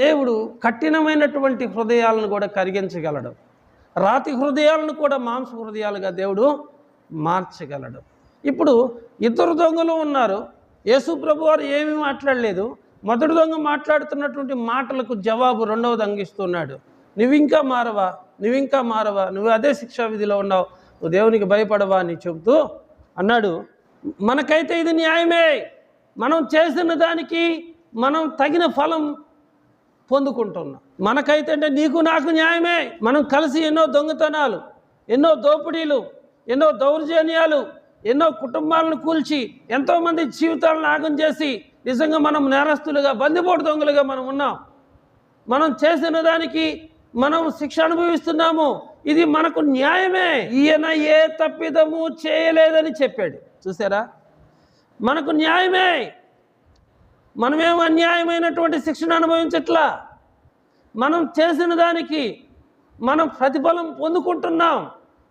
దేవుడు కఠినమైనటువంటి హృదయాలను కూడా కరిగించగలడు. రాతి హృదయాలను కూడా మాంస హృదయాలుగా దేవుడు మార్చగలడు. ఇప్పుడు ఇద్దరు దొంగలు ఉన్నారు. యేసు ప్రభువారు ఏమీ మాట్లాడలేదు. మొదటి దొంగ మాట్లాడుతున్నటువంటి మాటలకు జవాబు రెండవ దొంగ ఇస్తున్నాడు. నువ్వింకా మారవా, నువ్వింకా మారవా, నువ్వు అదే శిక్షా విధిలో ఉన్నావు, నువ్వు దేవునికి భయపడవా అని చెబుతూ అన్నాడు, మనకైతే ఇది న్యాయమే, మనం చేసిన దానికి మనం తగిన ఫలం పొందుకుంటున్నాం. మనకైతే అంటే నీకు నాకు న్యాయమే. మనం కలిసి ఎన్నో దొంగతనాలు, ఎన్నో దోపిడీలు, ఎన్నో దౌర్జన్యాలు, ఎన్నో కుటుంబాలను కూల్చి ఎంతోమంది జీవితాలను నాగం చేసి నిజంగా మనం నేరస్తులుగా, బందిపోటు దొంగలుగా మనం ఉన్నాం. మనం చేసిన దానికి మనం శిక్ష అనుభవిస్తున్నాము. ఇది మనకు న్యాయమే. ఈయన ఏ తప్పిదము చేయలేదని చెప్పాడు. చూసారా, మనకు న్యాయమే. మనమేమో అన్యాయమైనటువంటి శిక్షను అనుభవించట్లా. మనం చేసిన దానికి మనం ప్రతిఫలం పొందుకుంటున్నాం.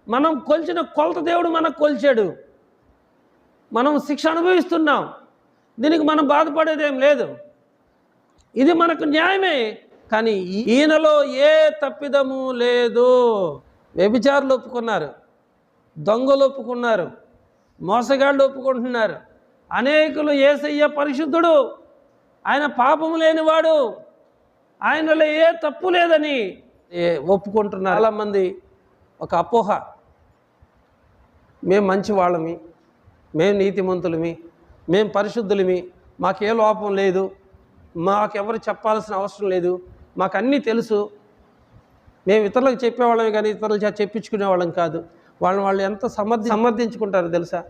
మనం కొలిచిన కొలత దేవుడు మనకు కొలిచాడు. మనం శిక్ష అనుభవిస్తున్నాం. దీనికి మనం బాధపడేదేం లేదు. ఇది మనకు న్యాయమే. కానీ ఈయనలో ఏ తప్పిదము లేదు. వ్యభిచారులు ఒప్పుకున్నారు, దొంగలు ఒప్పుకున్నారు, మోసగాళ్ళు ఒప్పుకుంటున్నారు. అనేకులు యేసయ్య పరిశుద్ధుడు, ఆయన పాపము లేనివాడు, ఆయనలో ఏ తప్పు లేదని ఒప్పుకుంటున్నారు. చాలామంది ఒక అపోహ, మేము మంచి వాళ్ళమి, మేము నీతిమంతులమి, మేము పరిశుద్ధులమి, మాకే లోపం లేదు, మాకెవరు చెప్పాల్సిన అవసరం లేదు, మాకు అన్నీ తెలుసు, మేము ఇతరులకు చెప్పేవాళ్ళమే కానీ ఇతరులు చెప్పించుకునేవాళ్ళం కాదు. వాళ్ళు ఎంత సమర్థించుకుంటారో తెలుసా?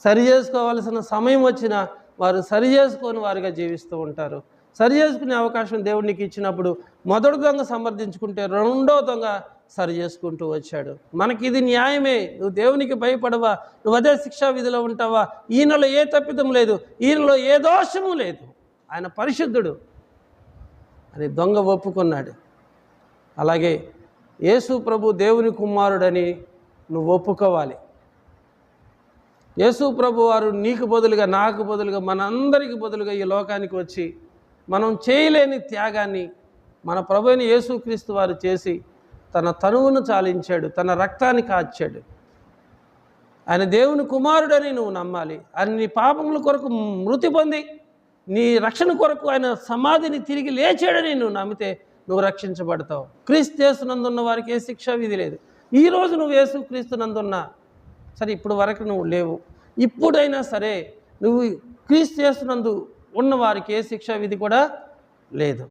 సరి చేసుకోవాల్సిన సమయం వచ్చినా వారు సరి చేసుకొని వారుగా జీవిస్తూ ఉంటారు. సరి చేసుకునే అవకాశం దేవుడికి ఇచ్చినప్పుడు మొదటి దొంగ సమర్థించుకుంటే రెండో దొంగ సరి చేసుకుంటూ వచ్చాడు. మనకి ఇది న్యాయమే, నువ్వు దేవునికి భయపడవా, నువ్వు అదే శిక్షా విధిలో ఉంటావా, ఈయనలో ఏ తప్పిదం లేదు, ఈయనలో ఏ దోషము లేదు, ఆయన పరిశుద్ధుడు అని దొంగ ఒప్పుకున్నాడు. అలాగే యేసు ప్రభు దేవుని కుమారుడని నువ్వు ఒప్పుకోవాలి. యేసు ప్రభు వారు నీకు బదులుగా, నాకు బదులుగా, మనందరికి బదులుగా ఈ లోకానికి వచ్చి మనం చేయలేని త్యాగాన్ని మన ప్రభు అయిన యేసుక్రీస్తు వారు చేసి తన తనువును చాలించాడు, తన రక్తాన్ని కాచాడు. ఆయన దేవుని కుమారుడని నువ్వు నమ్మాలి. ఆయన నీ పాపముల కొరకు మృతి పొంది నీ రక్షణ కొరకు ఆయన సమాధిని తిరిగి లేచాడని నువ్వు నమ్మితే నువ్వు రక్షించబడతావు. క్రీస్తు యేసునందున్న వారికి ఏ శిక్షా విధి లేదు. ఈరోజు నువ్వు యేసుక్రీస్తునందున్నా సరే, ఇప్పుడు వరకు నువ్వు లేవు, ఇప్పుడైనా సరే నువ్వు క్రీస్తు యేసునందు ఉన్న వారికి ఏ శిక్షా విధి కూడా లేదు.